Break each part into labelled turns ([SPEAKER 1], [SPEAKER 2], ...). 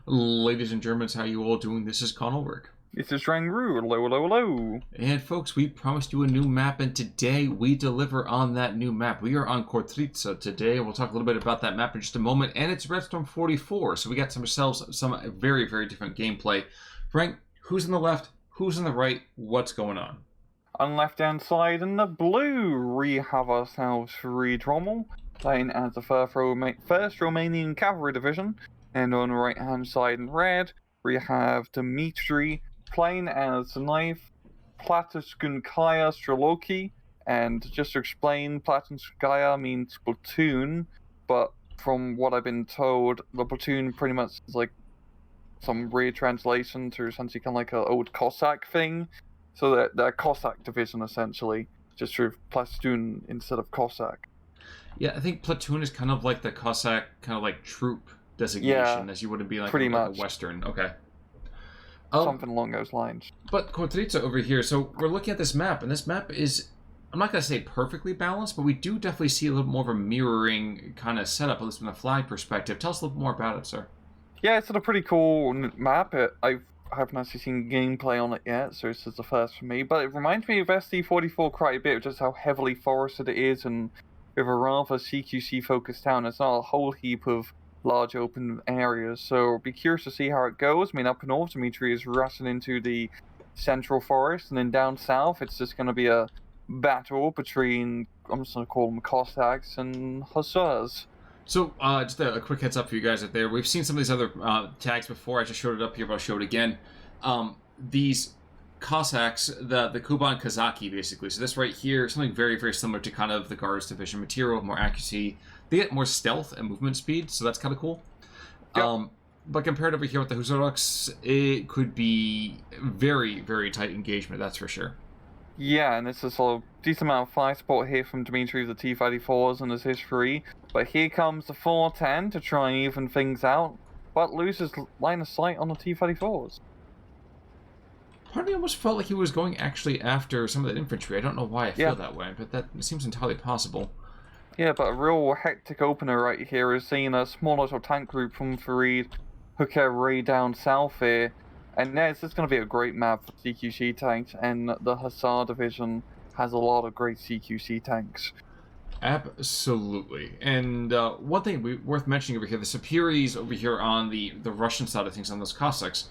[SPEAKER 1] Ladies and Germans, how you all doing? This is Conalwork.
[SPEAKER 2] This is Rangru. Hello, hello, hello.
[SPEAKER 1] And folks, we promised you a new map, and today we deliver on that new map. We are on Kostritsa today. We'll talk a little bit about that map in just a moment, and it's Redstorm 44, so we got ourselves some very, very different gameplay. Frank, who's on the left? Who's on the right? What's going on?
[SPEAKER 2] On the left-hand side in the blue, we have ourselves FaridRommel, playing as the first Romanian Cavalry Division. And on the right-hand side in red, we have Dimitri, playing as the 9th Plastunskaya Strelkovy. And just to explain, Plastunskaya means platoon, but from what I've been told, the platoon pretty much is like some weird translation to essentially kind of like an old Cossack thing. So they're Cossack division, essentially, just through platoon instead of Cossack.
[SPEAKER 1] Yeah, I think platoon is kind of like the Cossack, kind of like troop designation, as you wouldn't be like,
[SPEAKER 2] pretty
[SPEAKER 1] like
[SPEAKER 2] much
[SPEAKER 1] a Western. Okay.
[SPEAKER 2] Something along those lines.
[SPEAKER 1] But Kostritsa over here, so we're looking at this map, and this map is, I'm not going to say perfectly balanced, but we do definitely see a little more of a mirroring kind of setup, at least from the flag perspective. Tell us a little more about it, sir.
[SPEAKER 2] Yeah, it's a pretty cool map. I haven't actually seen gameplay on it yet, so this is the first for me. But it reminds me of SD44 quite a bit, just how heavily forested it is, and with a rather CQC-focused town. It's not a whole heap of large open areas, so I'll be curious to see how it goes. I mean, up north, Dimitri is rushing into the central forest, and then down south, it's just going to be a battle between, I'm just going to call them Cossacks and Hussars.
[SPEAKER 1] So, just a quick heads up for you guys out there. We've seen some of these other tags before. I just showed it up here, but I'll show it again. These Cossacks, the Kuban Kazaki, basically. So this right here, something very, very similar to kind of the Guards Division material, more accuracy. They get more stealth and movement speed, so that's kind of cool. Yep. But compared over here with the Hussars, it could be very, very tight engagement, that's for sure.
[SPEAKER 2] Yeah, and it's a sort of decent amount of fire support here from Dimitri with the T-34s and his history. But here comes the 410 to try and even things out, but loses line of sight on the T-34s.
[SPEAKER 1] Part of me almost felt like he was going actually after some of that infantry. I don't know why I feel that way, but that seems entirely possible.
[SPEAKER 2] Yeah, but a real hectic opener right here is seeing a small little tank group from Farid hook their way down south here. And yeah, it's just going to be a great map for CQC tanks, and the Hussar division has a lot of great CQC tanks.
[SPEAKER 1] Absolutely. And one thing worth mentioning over here, the Superiors over here on the Russian side of things, on those Cossacks,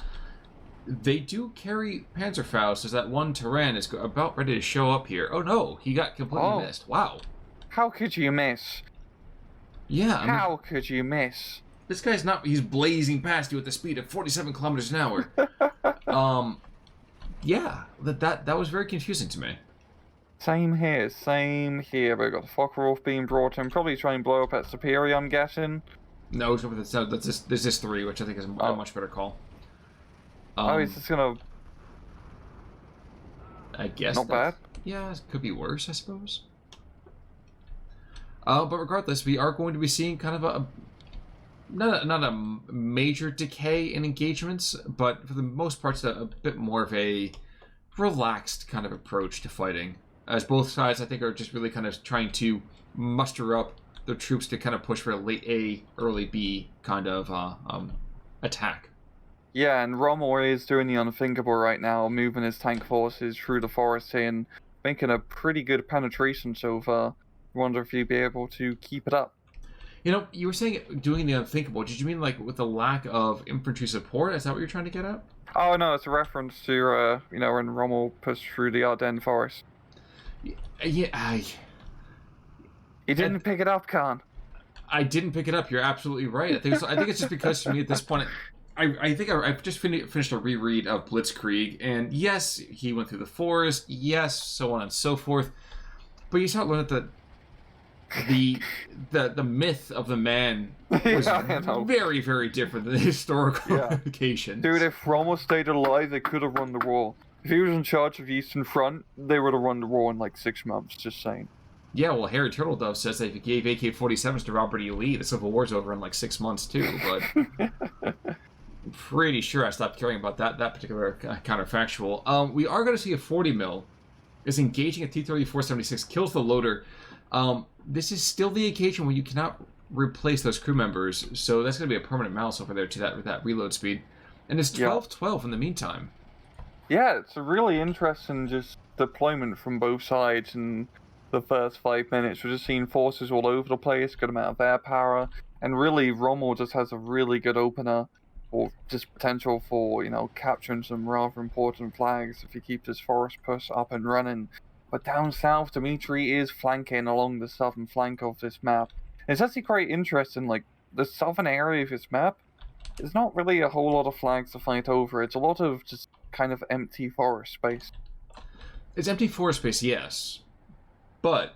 [SPEAKER 1] they do carry Panzerfaust, as that one Terran is about ready to show up here. Oh no, he got completely missed. Wow.
[SPEAKER 2] How could you miss?
[SPEAKER 1] Yeah.
[SPEAKER 2] How could you miss?
[SPEAKER 1] This guy's not, he's blazing past you at the speed of 47 kilometers an hour. Yeah, that was very confusing to me.
[SPEAKER 2] Same here. We've got the Focke-Wulf being brought in, probably trying to blow up at Superior, I'm guessing.
[SPEAKER 1] No, there's this 3, which I think is a much better call.
[SPEAKER 2] He's just gonna...
[SPEAKER 1] I guess
[SPEAKER 2] not bad.
[SPEAKER 1] Yeah, it could be worse, I suppose. But regardless, we are going to be seeing kind of not a major decay in engagements, but for the most part, it's a bit more of a relaxed kind of approach to fighting. As both sides, I think, are just really kind of trying to muster up their troops to kind of push for a late A, early B kind of attack.
[SPEAKER 2] Yeah, and Rommel is doing the unthinkable right now, moving his tank forces through the forest here and making a pretty good penetration so far. Wonder if you'd be able to keep it up.
[SPEAKER 1] You know, you were saying doing the unthinkable. Did you mean like with the lack of infantry support? Is that what you're trying to get at?
[SPEAKER 2] Oh no, it's a reference to when Rommel pushed through the Ardennes forest.
[SPEAKER 1] Yeah,
[SPEAKER 2] You didn't pick it up, Khan.
[SPEAKER 1] I didn't pick it up. You're absolutely right. I think it's just because for me at this point, I think I've just finished a reread of Blitzkrieg, and yes, he went through the forest. Yes, so on and so forth. But you start learning that the myth of the man was very, very different than the historical indications.
[SPEAKER 2] Dude, if Rommel stayed alive, they could have won the war. If he was in charge of the Eastern Front, they would have won the war in like 6 months, just saying.
[SPEAKER 1] Yeah, well, Harry Turtledove says that if he gave AK-47s to Robert E. Lee, the Civil War's over in like 6 months too, but I'm pretty sure I stopped caring about that particular counterfactual. We are going to see a 40 mil is engaging a T-34-76, kills the loader. This is still the occasion when you cannot replace those crew members, so that's going to be a permanent mouse over there to that reload speed. And it's 12-12 in the meantime.
[SPEAKER 2] Yeah, it's a really interesting just deployment from both sides in the first 5 minutes. We're just seeing forces all over the place, good amount of air power, and really Rommel just has a really good opener, or just potential for, capturing some rather important flags if he keeps his forest push up and running. But down south, Dimitri is flanking along the southern flank of this map. It's actually quite interesting, like, the southern area of this map, there's not really a whole lot of flags to fight over. It's a lot of just kind of empty forest space.
[SPEAKER 1] It's empty forest space, yes. But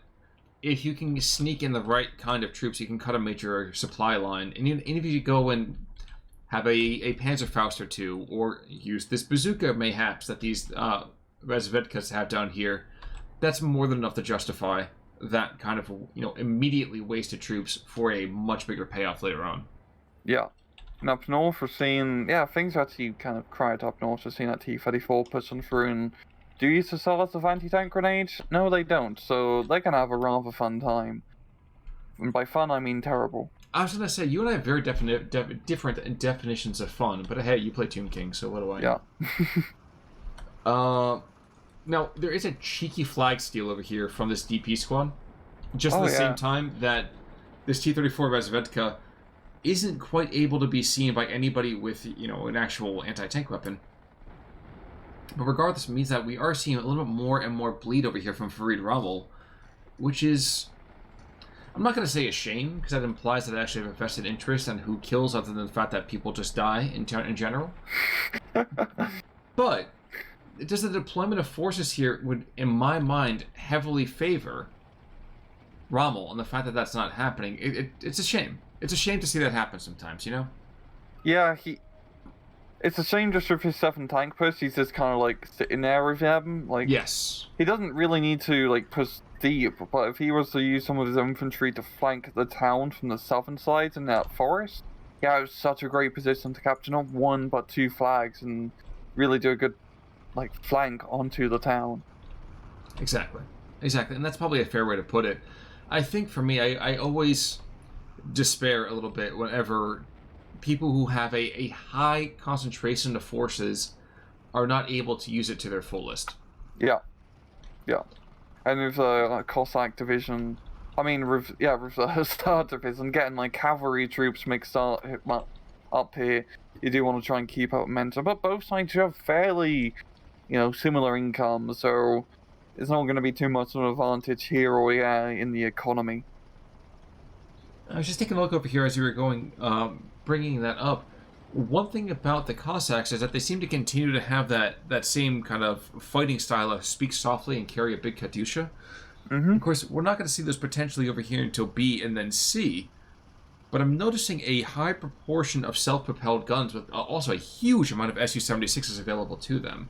[SPEAKER 1] if you can sneak in the right kind of troops, you can cut a major supply line. And if you go and have a Panzerfaust or two, or use this bazooka, mayhaps, that these Razvedkas have down here, that's more than enough to justify that kind of, immediately wasted troops for a much bigger payoff later on.
[SPEAKER 2] Yeah. And up north, we're seeing, things actually kind of quiet up north. We're seeing that T-34 pushing through, and do you use the sellers of anti-tank grenades? No, they don't, so they can have a rather fun time. And by fun, I mean terrible.
[SPEAKER 1] I was going to say, you and I have very different definitions of fun, but hey, you play Tomb King, so what do I know?
[SPEAKER 2] Yeah.
[SPEAKER 1] Now, there is a cheeky flag steal over here from this DP squad. Just at the same time that this T-34 Razvedka isn't quite able to be seen by anybody with, an actual anti-tank weapon. But regardless, it means that we are seeing a little bit more and more bleed over here from FaridRommel, which is, I'm not going to say a shame, because that implies that I actually have a vested interest in who kills, other than the fact that people just die in general. But does the deployment of forces here would, in my mind, heavily favor Rommel, and the fact that that's not happening, it's a shame. It's a shame to see that happen sometimes,
[SPEAKER 2] Yeah, it's a shame just with his 7 tank push, he's just kind of, like, sitting there with him. Like,
[SPEAKER 1] yes.
[SPEAKER 2] He doesn't really need to, like, push deep, but if he was to use some of his infantry to flank the town from the southern side in that forest, it was such a great position to capture not 1 but 2 flags and really do a good, like, flank onto the town.
[SPEAKER 1] Exactly, and that's probably a fair way to put it. I think for me, I always despair a little bit whenever people who have a high concentration of forces are not able to use it to their fullest.
[SPEAKER 2] Yeah. And with the Cossack division, with the Star division, getting like cavalry troops mixed up here, you do want to try and keep up momentum. But both sides have fairly, similar income, so it's not going to be too much of an advantage here or in the economy.
[SPEAKER 1] I was just taking a look over here as you were going, bringing that up. One thing about the Cossacks is that they seem to continue to have that same kind of fighting style of speak softly and carry a big Katyusha.
[SPEAKER 2] Mm-hmm.
[SPEAKER 1] Of course, we're not going to see those potentially over here until B and then C, but I'm noticing a high proportion of self-propelled guns with also a huge amount of Su-76s available to them.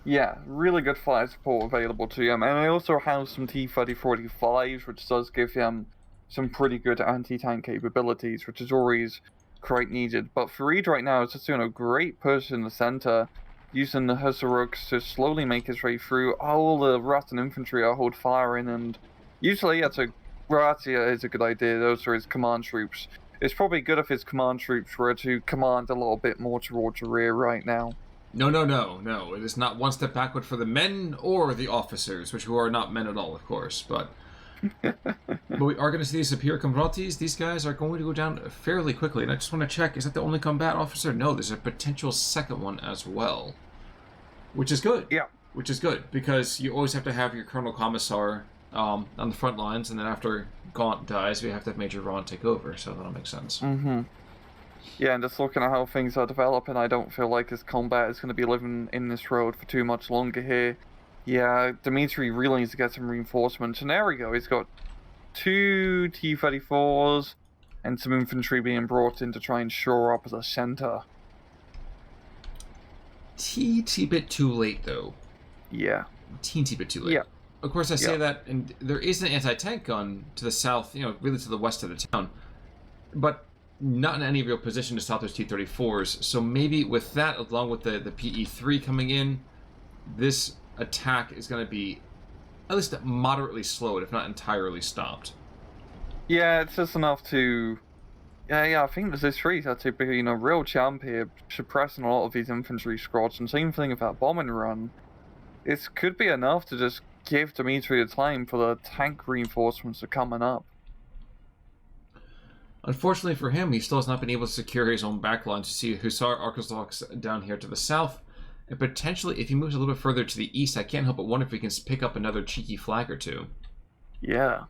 [SPEAKER 2] Yeah, really good fire support available to them, and they also have some T-30-45s, which does give them some pretty good anti-tank capabilities, which is always quite needed. But Farid right now is just doing a great push in the center, using the Hussarooks to slowly make his way through. All the Russian infantry are hold firing, and usually Razzia is a good idea. Those are his command troops. It's probably good if his command troops were to command a little bit more towards the rear right now.
[SPEAKER 1] No. It is not one step backward for the men or the officers, who are not men at all, of course, but we are going to see these superior combatis. These guys are going to go down fairly quickly, and I just want to check, is that the only combat officer? No, there's a potential second one as well, which is good.
[SPEAKER 2] Yeah.
[SPEAKER 1] Which is good, because you always have to have your Colonel Commissar on the front lines, and then after Gaunt dies, we have to have Major Ron take over, so that'll make sense.
[SPEAKER 2] Mm-hmm. Yeah, and just looking at how things are developing, I don't feel like this combat is going to be living in this road for too much longer here. Yeah, Dimitri really needs to get some reinforcements, and there we go. He's got 2 T-34s and some infantry being brought in to try and shore up the center.
[SPEAKER 1] Teensy bit too late, though.
[SPEAKER 2] Yeah.
[SPEAKER 1] Teensy bit too late.
[SPEAKER 2] Yeah.
[SPEAKER 1] Of course, I say that, and there is an anti-tank gun to the south, really to the west of the town, but not in any real position to stop those T-34s. So maybe with that, along with the PE-3 coming in, this attack is going to be at least moderately slowed, if not entirely stopped.
[SPEAKER 2] Yeah, it's just enough to. Yeah, I think this three is actually being a real champ here, suppressing a lot of these infantry squads, and same thing with that bombing run. This could be enough to just give Dimitri the time for the tank reinforcements to coming up.
[SPEAKER 1] Unfortunately for him, he still has not been able to secure his own backline to see Hussar Arkozlov's down here to the south. And potentially, if he moves a little bit further to the east, I can't help but wonder if he can pick up another cheeky flag or two.
[SPEAKER 2] Yeah.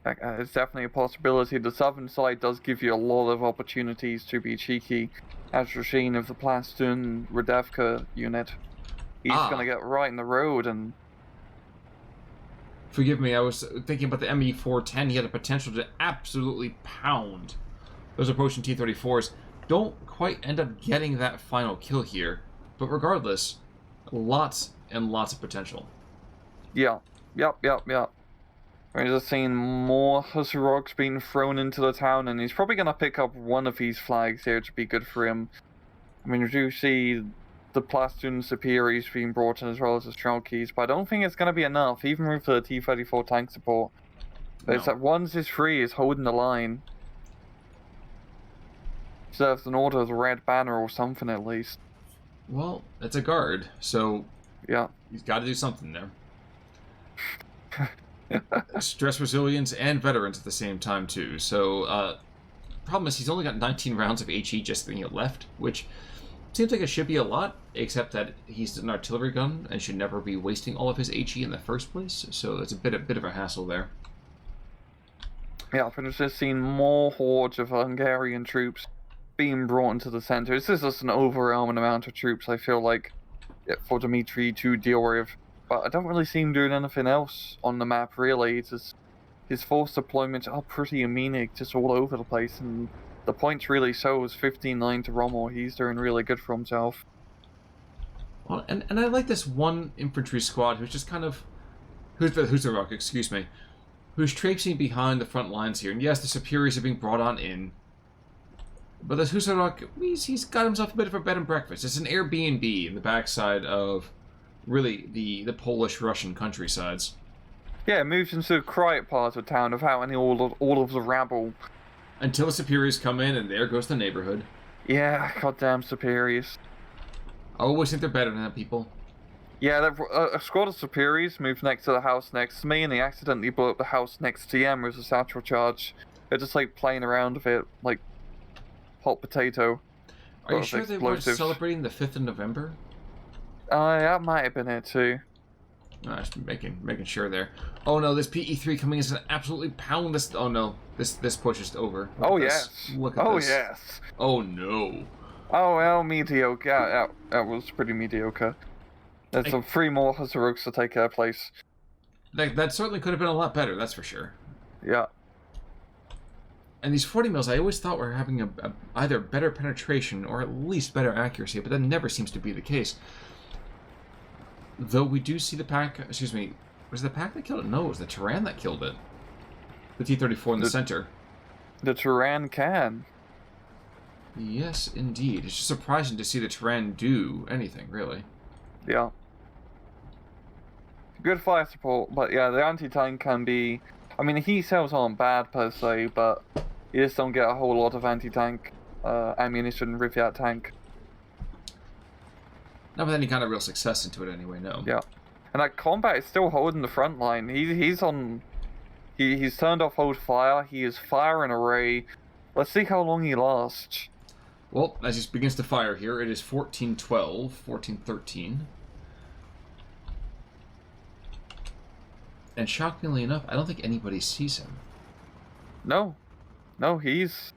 [SPEAKER 2] It's definitely a possibility. The southern side does give you a lot of opportunities to be cheeky, as we've seen of the Plastun Radevka unit. He's going to get right in the road and...
[SPEAKER 1] Forgive me, I was thinking about the ME410. He had the potential to absolutely pound those approaching T-34s. Don't quite end up getting that final kill here. But regardless, lots and lots of potential.
[SPEAKER 2] Yeah. Yep. We're just seeing more Hussarok's being thrown into the town, and he's probably going to pick up one of these flags here to be good for him. I mean, we do see the Plastun Superiors being brought in as well as the Strelkies, but I don't think it's going to be enough, even with the T-34 tank support. But it's that once his free is holding the line. Serves an order of the Red Banner or something at least.
[SPEAKER 1] Well, it's a guard, so
[SPEAKER 2] yeah,
[SPEAKER 1] he's got to do something there. Stress resilience and veterans at the same time too. So problem is he's only got 19 rounds of HE just left, which seems like it should be a lot, except that he's an artillery gun and should never be wasting all of his HE in the first place. So it's a bit of a hassle there.
[SPEAKER 2] Yeah, I've just seen more hordes of Hungarian troops being brought into the center. This is just an overwhelming amount of troops, I feel like, for Dimitri to deal with. But I don't really see him doing anything else on the map, really. It's just, his force deployments are pretty anemic, just all over the place, and the points really shows 15-9 to Rommel. He's doing really good for himself.
[SPEAKER 1] Well, and I like this one infantry squad who's just kind of... who's the rock, excuse me. Who's traipsing behind the front lines here. And yes, the superiors are being brought on in. But this Husarok, he's got himself a bit of a bed and breakfast. It's an Airbnb in the backside of... really, the Polish-Russian countrysides.
[SPEAKER 2] Yeah, it moves into a quiet part of town without any all of the rabble.
[SPEAKER 1] Until the superiors come in, and there goes the neighborhood.
[SPEAKER 2] Yeah, goddamn superiors.
[SPEAKER 1] I always think they're better than that, people.
[SPEAKER 2] Yeah, a squad of superiors moved next to the house next to me, and they accidentally blew up the house next to them with a satchel charge. They're just, like, playing around with it, like hot potato.
[SPEAKER 1] Are you sure they weren't celebrating the 5th of November?
[SPEAKER 2] That might have been it too.
[SPEAKER 1] Just making sure there. Oh no, this PE3 coming in is an absolutely pound this. Oh no, this push is over.
[SPEAKER 2] Oh yes.
[SPEAKER 1] Look at this.
[SPEAKER 2] Oh yes.
[SPEAKER 1] Oh no.
[SPEAKER 2] Oh well, mediocre. Yeah, that was pretty mediocre. There's some 3 more Husaroks to take their place.
[SPEAKER 1] That certainly could have been a lot better. That's for sure.
[SPEAKER 2] Yeah.
[SPEAKER 1] And these 40 mils, I always thought were having either better penetration or at least better accuracy, but that never seems to be the case. Though we do see the pack, excuse me, was it the pack that killed it? No, it was the Turan that killed it. The T-34 in the center.
[SPEAKER 2] The Turan can.
[SPEAKER 1] Yes, indeed. It's just surprising to see the Turan do anything, really.
[SPEAKER 2] Yeah. Good fire support, but yeah, the anti-tank can be... I mean, heat cells aren't bad per se, but you just don't get a whole lot of anti-tank ammunition with that tank.
[SPEAKER 1] Not with any kind of real success into it anyway, no.
[SPEAKER 2] Yeah. And that combat is still holding the front line. He's turned off hold fire. He is firing array. Let's see how long he lasts.
[SPEAKER 1] Well, as he begins to fire here, it is 14-12, 14-13. And shockingly enough, I don't think anybody sees him.
[SPEAKER 2] No, he's...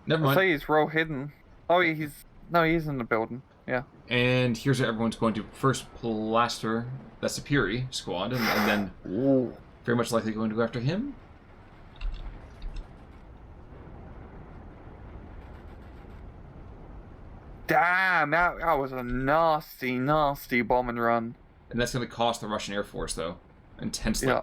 [SPEAKER 1] Never mind.
[SPEAKER 2] I'd say he's row hidden. Oh, he's in the building. Yeah.
[SPEAKER 1] And here's where everyone's going to first plaster that Superi squad, and then very much likely going to go after him.
[SPEAKER 2] Damn, that was a nasty, nasty bomb and run.
[SPEAKER 1] And that's going to cost the Russian Air Force, though, intensely.
[SPEAKER 2] Yeah.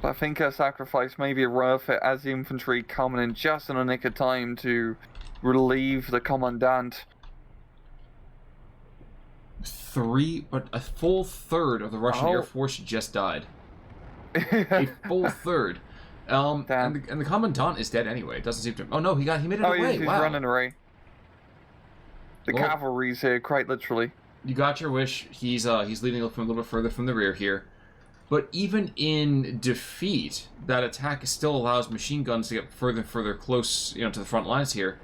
[SPEAKER 2] But I think her sacrifice may be worth it as the infantry coming in just in the nick of time to relieve the commandant.
[SPEAKER 1] But a full third of the Russian Air Force just died. A full third.
[SPEAKER 2] Damn.
[SPEAKER 1] And the commandant is dead anyway. It doesn't seem to. Oh no, he made it
[SPEAKER 2] Oh,
[SPEAKER 1] away.
[SPEAKER 2] he's
[SPEAKER 1] Wow.
[SPEAKER 2] running away. The
[SPEAKER 1] Well,
[SPEAKER 2] cavalry's here, quite literally.
[SPEAKER 1] You got your wish. He's leading from a little bit further from the rear here. But even in defeat, that attack still allows machine guns to get further and further close, to the front lines here.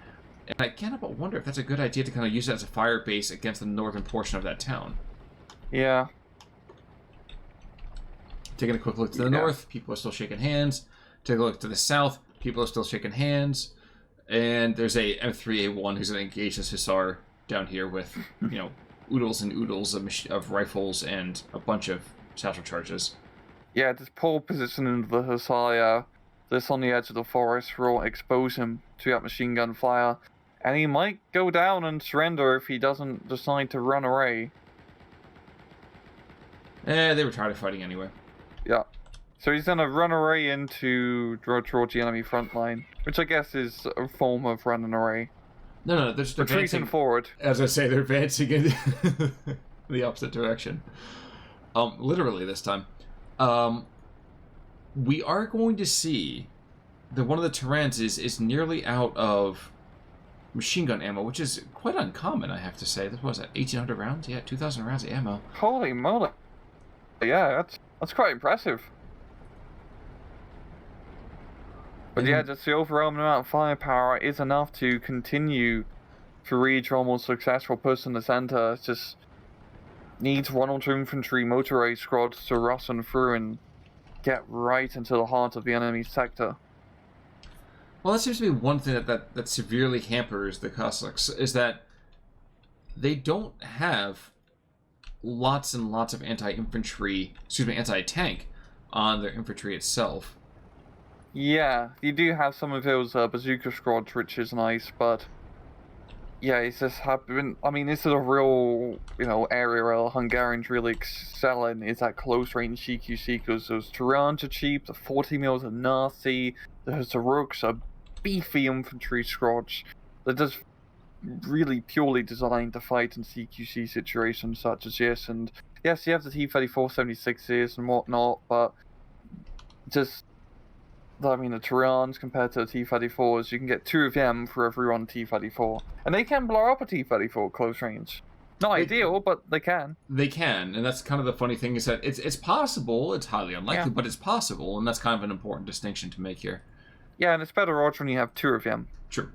[SPEAKER 1] And I can't help but wonder if that's a good idea to kind of use it as a fire base against the northern portion of that town.
[SPEAKER 2] Yeah.
[SPEAKER 1] Taking a quick look to the north, people are still shaking hands. Take a look to the south, people are still shaking hands. And there's a M3A1 who's going to engage this Hussar down here with, oodles and oodles of rifles and a bunch of satchel charges.
[SPEAKER 2] Yeah, this poor position of the Hussar, this on the edge of the forest will expose him to that machine gun fire. And he might go down and surrender if he doesn't decide to run away.
[SPEAKER 1] They were tired of fighting anyway.
[SPEAKER 2] Yeah. So he's gonna run away towards the enemy front line, which I guess is a form of running away.
[SPEAKER 1] No, they're just
[SPEAKER 2] retreating
[SPEAKER 1] advancing
[SPEAKER 2] forward.
[SPEAKER 1] As I say, they're advancing in the opposite direction. Literally this time. We are going to see that one of the Terrans is nearly out of machine gun ammo, which is quite uncommon, I have to say. This was 1,800 rounds? Yeah, 2,000 rounds of ammo.
[SPEAKER 2] Holy moly. Yeah, that's quite impressive. But yeah, just the overwhelming amount of firepower is enough to continue FaridRommel's successful push in the center. It just needs 1 or 2 infantry motorized squads to rush through and get right into the heart of the enemy sector.
[SPEAKER 1] Well, that seems to be one thing that severely hampers the Cossacks, is that they don't have lots and lots of anti-tank on their infantry itself.
[SPEAKER 2] Yeah, you do have some of those bazooka squads, which is nice, but yeah, it's just happened. I mean, this is a real, area where Hungarians really excel in, is that close-range CQC, because those Terrans are cheap, the 40 mils are nasty, the Husaruks are beefy infantry squads. They're just really purely designed to fight in CQC situations such as this, and yes, you have the T-34-76s and whatnot, but just, the Terrans compared to the T-34s, you can get 2 of them for every 1 T-34. And they can blow up a T-34 close range. Not ideal, but they can.
[SPEAKER 1] They can, and that's kind of the funny thing, is that it's possible, it's highly unlikely, but it's possible, and that's kind of an important distinction to make here.
[SPEAKER 2] Yeah, and it's better odds when you have 2 of them.
[SPEAKER 1] True.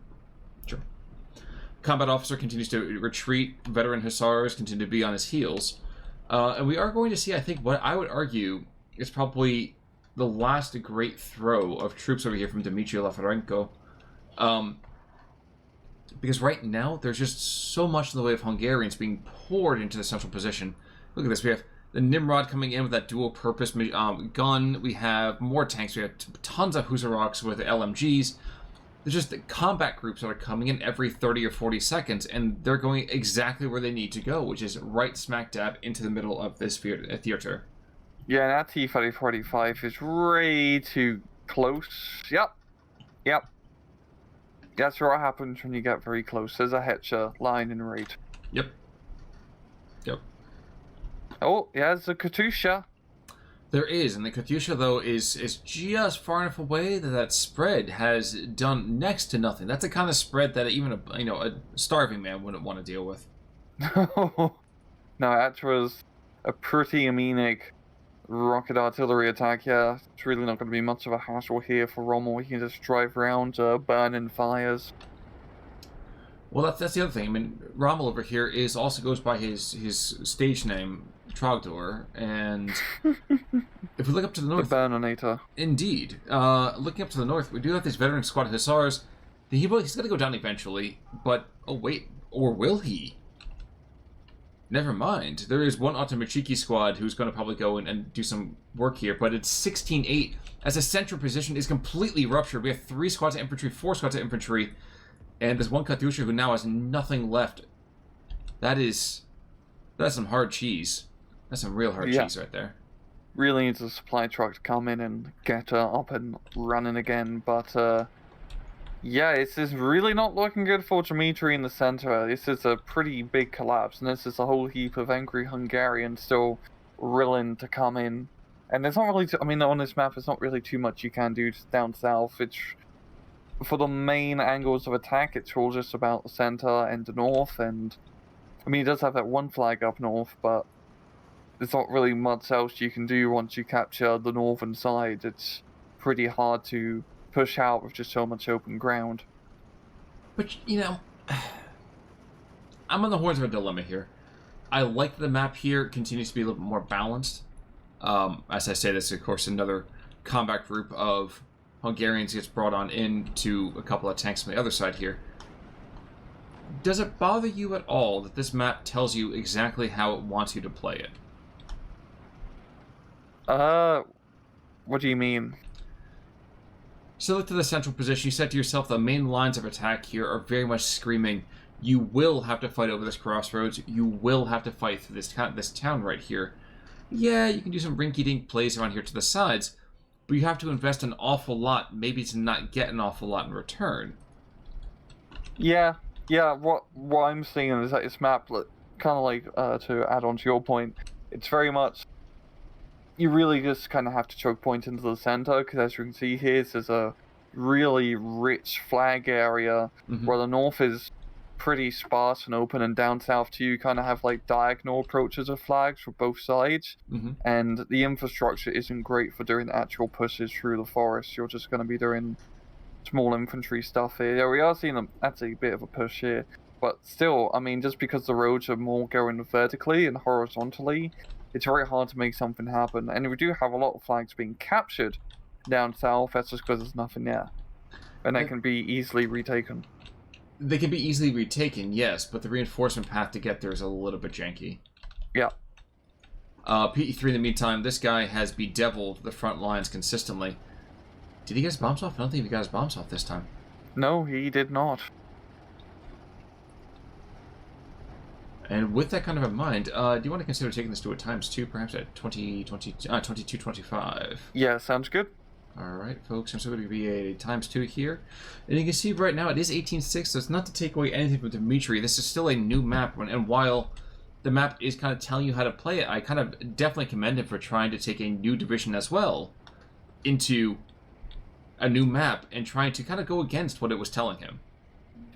[SPEAKER 1] Combat officer continues to retreat, veteran Hussars continue to be on his heels. And we are going to see, I think, what I would argue is probably the last great throw of troops over here from Dimitri Lafarenko. Because right now, there's just so much in the way of Hungarians being poured into the central position. Look at this. We have the Nimrod coming in with that dual-purpose gun. We have more tanks. We have tons of Husaroks with LMGs. There's just the combat groups that are coming in every 30 or 40 seconds, and they're going exactly where they need to go, which is right smack dab into the middle of this theater.
[SPEAKER 2] Yeah, that T-3045 is way too close. Yep. That's what happens when you get very close. There's a Hetcher line in raid.
[SPEAKER 1] Yep.
[SPEAKER 2] Oh, yeah, there's a Katusha.
[SPEAKER 1] There is, and the Katyusha, though, is just far enough away that spread has done next to nothing. That's the kind of spread that even a starving man wouldn't want to deal with.
[SPEAKER 2] No, that was a pretty anemic rocket artillery attack. Yeah, it's really not going to be much of a hassle here for Rommel. He can just drive around, burning fires.
[SPEAKER 1] Well, that's the other thing. I mean, Rommel over here also goes by his stage name, Trogdor, and if we look up to the north...
[SPEAKER 2] The Burninator.
[SPEAKER 1] Indeed. Looking up to the north, we do have this veteran squad of Hussars. He's going to go down eventually, but... Oh, wait. Or will he? Never mind. There is one Automachiki squad who's going to probably go and do some work here, but it's 16-8, as the central position is completely ruptured. We have 3 squads of infantry, 4 squads of infantry, and there's one Katyusha who now has nothing left. That's some hard cheese. That's some real hard cheese right there.
[SPEAKER 2] Really needs a supply truck to come in and get up and running again, but yeah, this is really not looking good for Dimitri in the center. This is a pretty big collapse, and this is a whole heap of angry Hungarians still willing to come in And there's not really, I mean, on this map, there's not really too much you can do down south. It's, for the main angles of attack, it's all just about the center and the north, and, I mean, it does have that one flag up north, but there's not really much else you can do once you capture the northern side. It's pretty hard to push out with just so much open ground.
[SPEAKER 1] But, you know, I'm on the horns of a dilemma here. I like the map here continues to be a little bit more balanced. As I say, this is, of course, another combat group of Hungarians gets brought on into a couple of tanks on the other side here. Does it bother you at all that this map tells you exactly how it wants you to play it?
[SPEAKER 2] What do you mean?
[SPEAKER 1] So look to the central position. You said to yourself the main lines of attack here are very much screaming, you will have to fight over this crossroads. You will have to fight through this town right here. Yeah, you can do some rinky-dink plays around here to the sides, but you have to invest an awful lot, maybe to not get an awful lot in return.
[SPEAKER 2] Yeah. What I'm seeing is that this map, kind of like to add on to your point, it's very much you really just kind of have to choke point into the center, because as you can see here, there's a really rich flag area where the north is pretty sparse and open, and down south too you kind of have like diagonal approaches of flags for both sides, and the infrastructure isn't great for doing actual pushes through the forest. You're just going to be doing small infantry stuff here. Yeah, we are seeing actually a bit of a push here, but still, I mean, just because the roads are more going vertically and horizontally, it's very hard to make something happen. And we do have a lot of flags being captured down south. That's just because there's nothing there, and they can be easily retaken.
[SPEAKER 1] They can be easily retaken, yes, but the reinforcement path to get there is a little bit janky.
[SPEAKER 2] Yeah.
[SPEAKER 1] PE3, in the meantime, this guy has bedeviled the front lines consistently. Did he get his bombs off? I don't think he got his bombs off this time.
[SPEAKER 2] No, he did not.
[SPEAKER 1] And with that kind of in mind, do you want to consider taking this to a ×2, perhaps at 2225?
[SPEAKER 2] Yeah, sounds good.
[SPEAKER 1] Alright, folks, so going to be a ×2 here. And you can see right now it is 18.6, so it's not to take away anything from Dimitri. This is still a new map, and while the map is kind of telling you how to play it, I kind of definitely commend him for trying to take a new division as well into a new map and trying to kind of go against what it was telling him.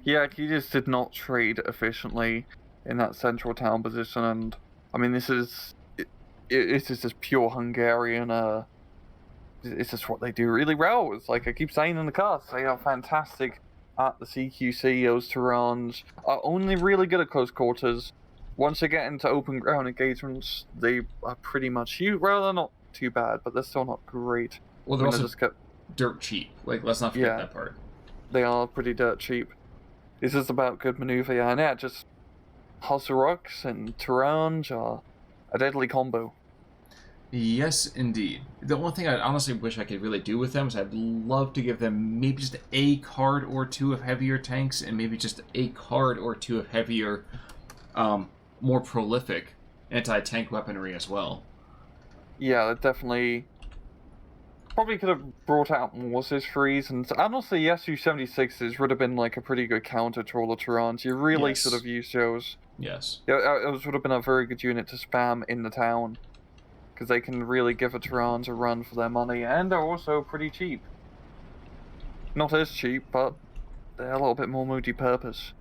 [SPEAKER 2] Yeah, he just did not trade efficiently in that central town position, and I mean, this is just pure Hungarian. It's just what they do really well. It's like I keep saying in the cast, they are fantastic at the CQC. Those Terrans are only really good at close quarters. Once they get into open ground engagements, they are pretty much well, they're not too bad, but they're still not great.
[SPEAKER 1] Well, they're also dirt cheap. Like, let's not forget that part.
[SPEAKER 2] They are pretty dirt cheap. This is about good maneuver, and yeah, just Hazaruks and Terrans are a deadly combo.
[SPEAKER 1] Yes, indeed. The one thing I honestly wish I could really do with them is I'd love to give them maybe just a card or two of heavier tanks, and maybe just a card or two of heavier, more prolific anti-tank weaponry as well. Yeah,
[SPEAKER 2] that definitely probably could have brought out more Cis-3s, and honestly, the Su-76s would have been like a pretty good counter to all the Terrans. You really should have used those.
[SPEAKER 1] Yes.
[SPEAKER 2] Yeah, those would have been a very good unit to spam in the town, because they can really give the Terrans a run for their money, and they're also pretty cheap. Not as cheap, but they're a little bit more multi-purpose.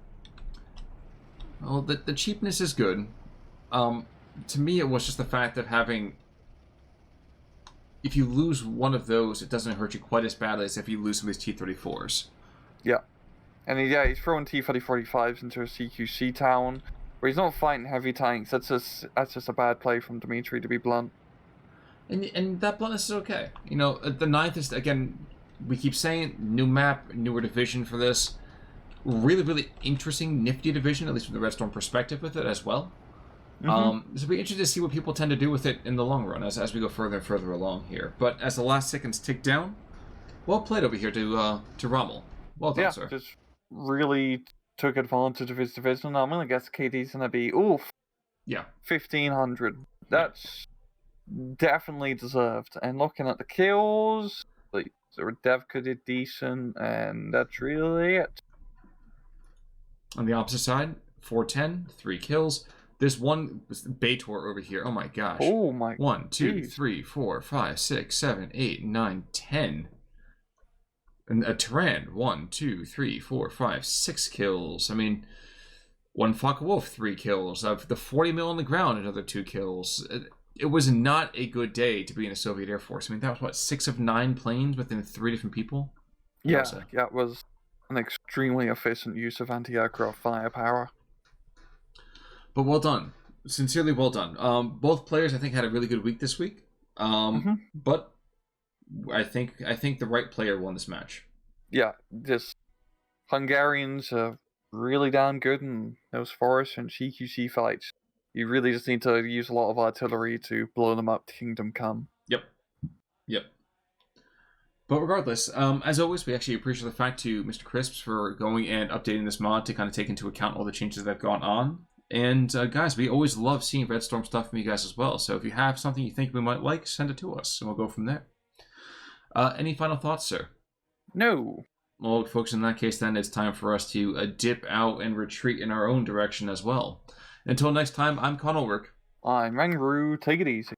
[SPEAKER 1] Well, the cheapness is good. To me, it was just the fact of having... If you lose one of those, it doesn't hurt you quite as badly as if you lose some of these T-34s.
[SPEAKER 2] Yeah. And he's throwing T-3045s into a CQC town, where he's not fighting heavy tanks. That's just a bad play from Dimitri, to be blunt.
[SPEAKER 1] And that bluntness is okay. You know, the 9th is, again, we keep saying, new map, newer division for this. Really, really interesting, nifty division, at least from the Red Storm perspective with it as well. So it'll be interesting to see what people tend to do with it in the long run as we go further and further along here. But as the last seconds tick down, well played over here to Rommel. Well done, sir.
[SPEAKER 2] Just really took advantage of his division. I'm gonna guess KD's gonna be 1500. That's definitely deserved. And looking at the kills, like Devka did decent, and that's really it.
[SPEAKER 1] On the opposite side, 410, 3 kills. This one Baitor over here. Oh my gosh.
[SPEAKER 2] Oh my.
[SPEAKER 1] 1, 2,
[SPEAKER 2] geez.
[SPEAKER 1] 3, 4, 5, 6, 7, 8, 9, 10. And a Tyran. 1, 2, 3, 4, 5, 6 kills. I mean, one Focke-Wulf, 3 kills. Of the 40 mil on the ground, another 2 kills. It was not a good day to be in the Soviet Air Force. I mean, that was what, 6 of 9 planes within 3 different people?
[SPEAKER 2] Yeah, it was an extremely efficient use of anti-aircraft firepower.
[SPEAKER 1] But well done. Sincerely well done. Both players, I think, had a really good week this week. But I think the right player won this match.
[SPEAKER 2] Yeah, just Hungarians are really damn good in those forest and CQC fights. You really just need to use a lot of artillery to blow them up to Kingdom Come.
[SPEAKER 1] Yep. But regardless, as always, we actually appreciate the fact to Mr. Crisps for going and updating this mod to kind of take into account all the changes that have gone on. And guys, we always love seeing Red Storm stuff from you guys as well. So if you have something you think we might like, send it to us, and we'll go from there. Any final thoughts, sir?
[SPEAKER 2] No.
[SPEAKER 1] Well, folks, in that case, then it's time for us to dip out and retreat in our own direction as well. Until next time, I'm Conolwork.
[SPEAKER 2] I'm Rangru. Take it easy.